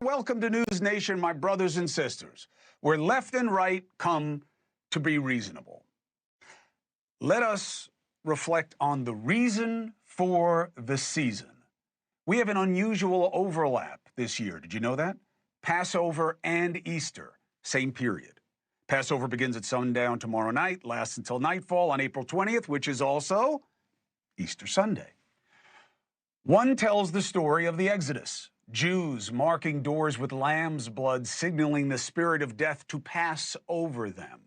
welcome to NewsNation, my brothers and sisters, where left and right come to be reasonable. Let us reflect on the reason for the season. We have an unusual overlap this year. Did you know that? Passover and Easter, same period. Passover begins at sundown tomorrow night, lasts until nightfall on April 20th, which is also Easter Sunday. One tells the story of the Exodus, Jews marking doors with lamb's blood, signaling the spirit of death to pass over them.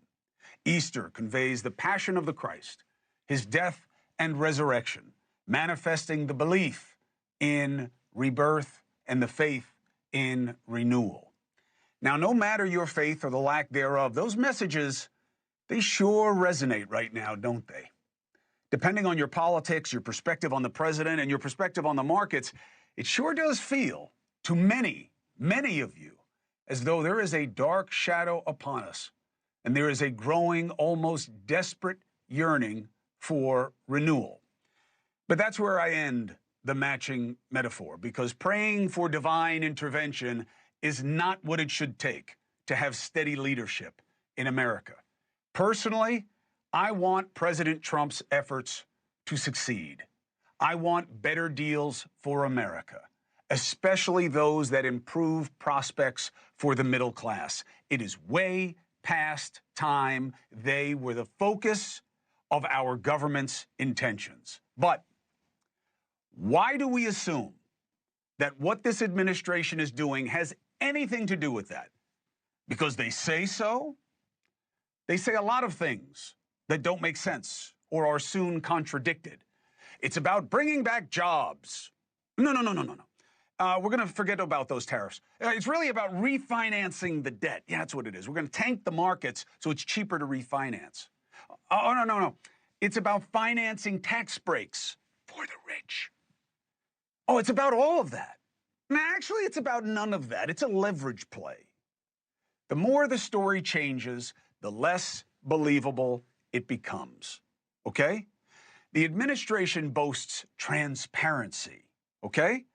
Easter conveys the passion of the Christ, his death and resurrection, manifesting the belief in rebirth and the faith in renewal. Now, no matter your faith or the lack thereof, those messages, they sure resonate right now, don't they? Depending on your politics, your perspective on the president, and your perspective on the markets, it sure does feel to many, many of you as though there is a dark shadow upon us, and there is a growing, almost desperate yearning for renewal. But that's where I end the matching metaphor, because praying for divine intervention is not what it should take to have steady leadership in America. Personally, I want President Trump's efforts to succeed. I want better deals for America, especially those that improve prospects for the middle class. It is way past time they were the focus of our government's intentions. But why do we assume that what this administration is doing has anything to do with that? Because they say so? They say a lot of things that don't make sense or are soon contradicted. It's about bringing back jobs. No. We're going to forget about those tariffs. It's really about refinancing the debt. Yeah, that's what it is. We're going to tank the markets so it's cheaper to refinance. Oh, no. It's about financing tax breaks for the rich. Oh, it's about all of that. Actually, it's about none of that. It's a leverage play. The more the story changes, the less believable it becomes, okay? The administration boasts transparency, okay?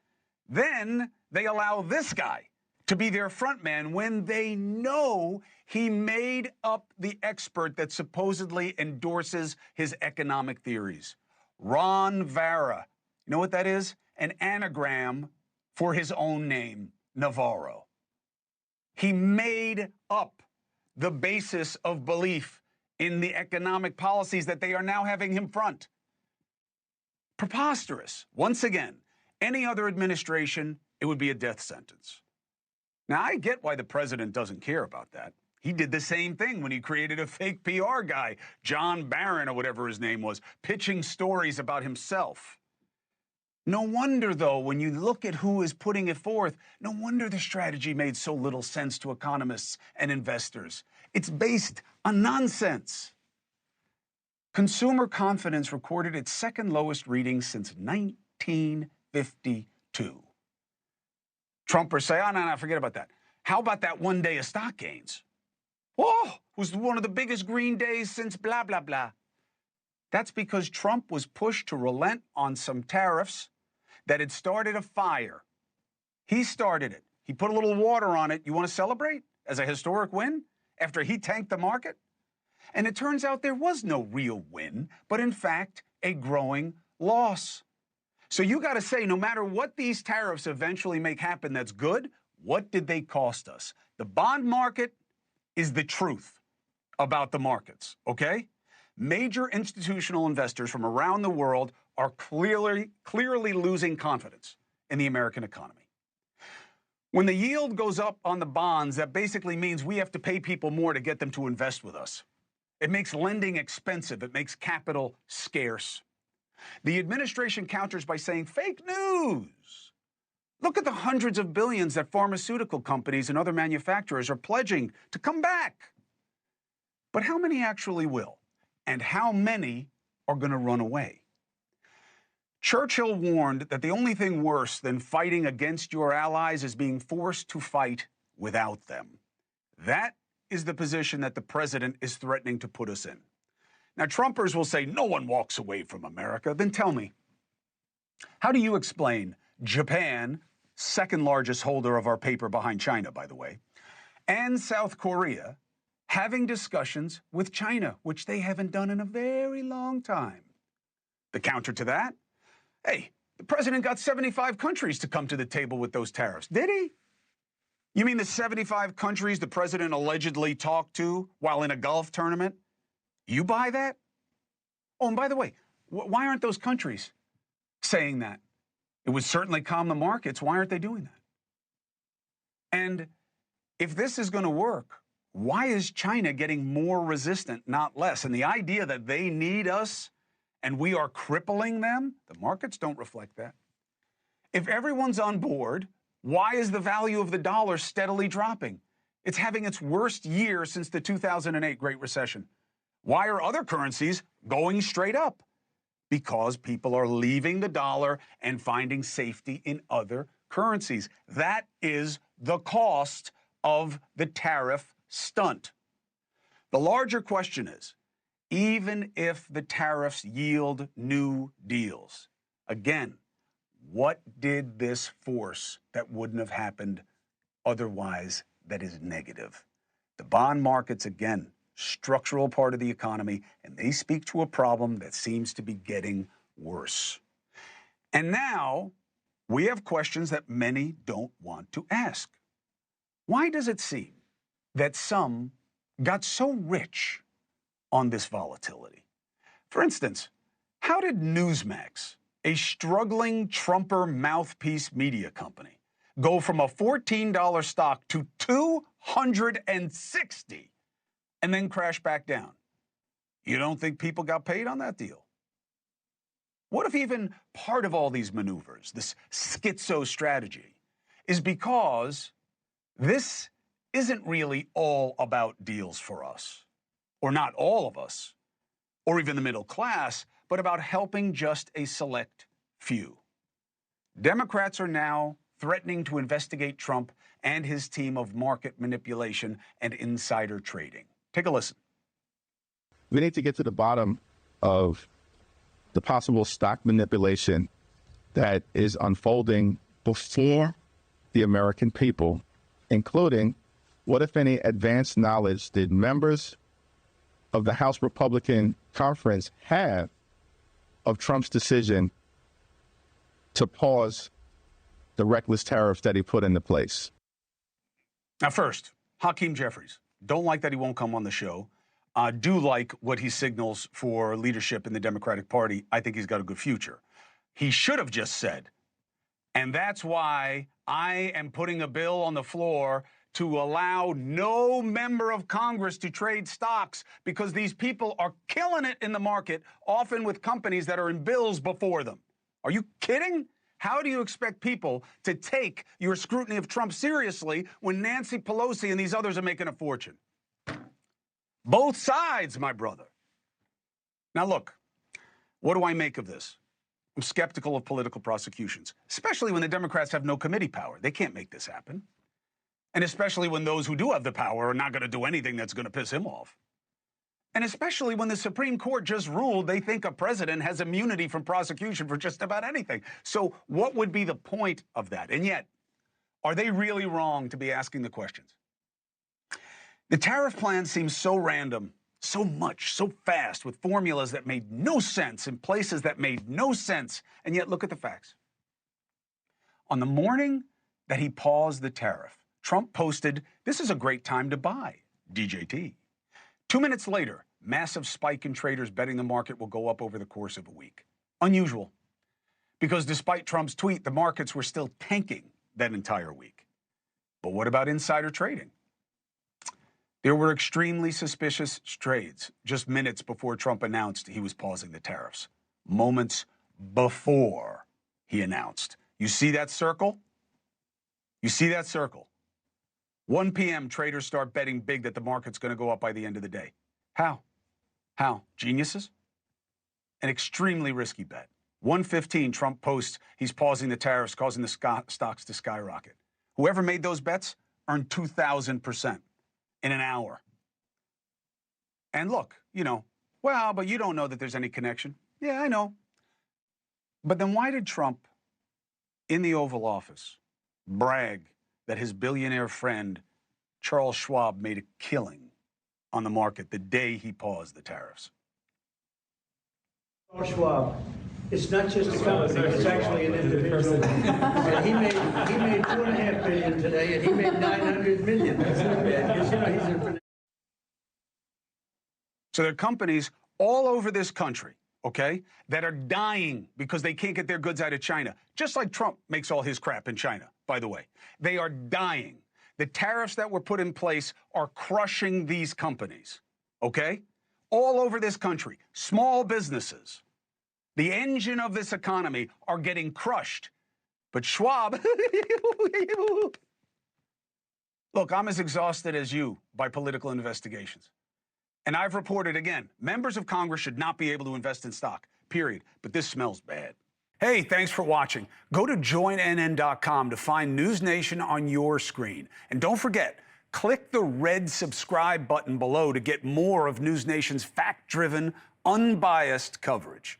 Then they allow this guy to be their front man when they know he made up the expert that supposedly endorses his economic theories. Ron Vara. You know what that is? An anagram for his own name, Navarro. He made up the basis of belief in the economic policies that they are now having him front. Preposterous. Once again, any other administration, it would be a death sentence. Now, I get why the president doesn't care about that. He did the same thing when he created a fake PR guy, John Barron or whatever his name was, pitching stories about himself. No wonder, though, when you look at who is putting it forth, no wonder the strategy made so little sense to economists and investors. It's based on nonsense. Consumer confidence recorded its second lowest reading since 1952. Trumpers say, oh, no, forget about that. How about that one day of stock gains? Oh, it was one of the biggest green days since blah, blah, blah. That's because Trump was pushed to relent on some tariffs that had started a fire. He started it. He put a little water on it. You want to celebrate as a historic win after he tanked the market? And it turns out there was no real win, but in fact, a growing loss. So you got to say, no matter what these tariffs eventually make happen that's good, what did they cost us? The bond market is the truth about the markets, okay? Major institutional investors from around the world are clearly losing confidence in the American economy. When the yield goes up on the bonds, that basically means we have to pay people more to get them to invest with us. It makes lending expensive. It makes capital scarce. The administration counters by saying fake news. Look at the hundreds of billions that pharmaceutical companies and other manufacturers are pledging to come back. But how many actually will? And how many are going to run away? Churchill warned that the only thing worse than fighting against your allies is being forced to fight without them. That is the position that the president is threatening to put us in. Now, Trumpers will say no one walks away from America. Then tell me, how do you explain Japan second largest holder of our paper behind China, by the way, and South Korea having discussions with China, which they haven't done in a very long time. The counter to that? Hey, the president got 75 countries to come to the table with those tariffs. Did he? You mean the 75 countries the president allegedly talked to while in a golf tournament? You buy that? Oh, and by the way, why aren't those countries saying that? It would certainly calm the markets. Why aren't they doing that? And if this is going to work, why is China getting more resistant, not less? And the idea that they need us and we are crippling them, the markets don't reflect that. If everyone's on board, why is the value of the dollar steadily dropping? It's having its worst year since the 2008 Great Recession. Why are other currencies going straight up? Because people are leaving the dollar and finding safety in other currencies. That is the cost of the tariff stunt. The larger question is, even if the tariffs yield new deals, again, what did this force that wouldn't have happened otherwise that is negative? The bond markets, again, structural part of the economy, and they speak to a problem that seems to be getting worse. And now we have questions that many don't want to ask. Why does it seem that some got so rich on this volatility? For instance, how did Newsmax, a struggling Trumper mouthpiece media company, go from a $14 stock to $260 and then crash back down? You don't think people got paid on that deal? What if even part of all these maneuvers, this schizo strategy, is because this isn't really all about deals for us, or not all of us, or even the middle class, but about helping just a select few? Democrats are now threatening to investigate Trump and his team of market manipulation and insider trading. Take a listen. We need to get to the bottom of the possible stock manipulation that is unfolding before the American people, including what, if any, advanced knowledge did members of the House Republican Conference have of Trump's decision to pause the reckless tariffs that he put into place? Now, first, Hakeem Jeffries. Don't like that he won't come on the show. Do like what he signals for leadership in the Democratic Party. I think he's got a good future. He should have just said, and that's why I am putting a bill on the floor to allow no member of Congress to trade stocks, because these people are killing it in the market, often with companies that are in bills before them. Are you kidding? How do you expect people to take your scrutiny of Trump seriously when Nancy Pelosi and these others are making a fortune? Both sides, my brother. Now, look, what do I make of this? I'm skeptical of political prosecutions, especially when the Democrats have no committee power. They can't make this happen. And especially when those who do have the power are not going to do anything that's going to piss him off. And especially when the Supreme Court just ruled they think a president has immunity from prosecution for just about anything. So what would be the point of that? And yet, are they really wrong to be asking the questions? The tariff plan seems so random, so much, so fast, with formulas that made no sense in places that made no sense. And yet, look at the facts. On the morning that he paused the tariff, Trump posted, "This is a great time to buy DJT." 2 minutes later, massive spike in traders betting the market will go up over the course of a week. Unusual, because despite Trump's tweet, the markets were still tanking that entire week. But what about insider trading? There were extremely suspicious trades just minutes before Trump announced he was pausing the tariffs. Moments before he announced. You see that circle? You see that circle? 1 p.m., traders start betting big that the market's going to go up by the end of the day. How? How? Geniuses? An extremely risky bet. 1:15, Trump posts he's pausing the tariffs, causing the stocks to skyrocket. Whoever made those bets earned 2,000% in an hour. And look, well, but you don't know that there's any connection. Yeah, I know. But then why did Trump, in the Oval Office, brag that his billionaire friend, Charles Schwab, made a killing on the market the day he paused the tariffs. Charles Schwab, it's not just a company, it's actually an individual. And he made $2.5 billion today, and he made $900 million. That's not bad, because, you know, he's a... So there are companies all over this country, okay, that are dying because they can't get their goods out of China, just like Trump makes all his crap in China, by the way. They are dying. The tariffs that were put in place are crushing these companies, okay? All over this country, small businesses, the engine of this economy, are getting crushed. But Schwab, look, I'm as exhausted as you by political investigations. And I've reported again, members of Congress should not be able to invest in stock, period. But this smells bad. Hey, thanks for watching. Go to joinnn.com to find NewsNation on your screen. And don't forget, click the red subscribe button below to get more of NewsNation's fact-driven, unbiased coverage.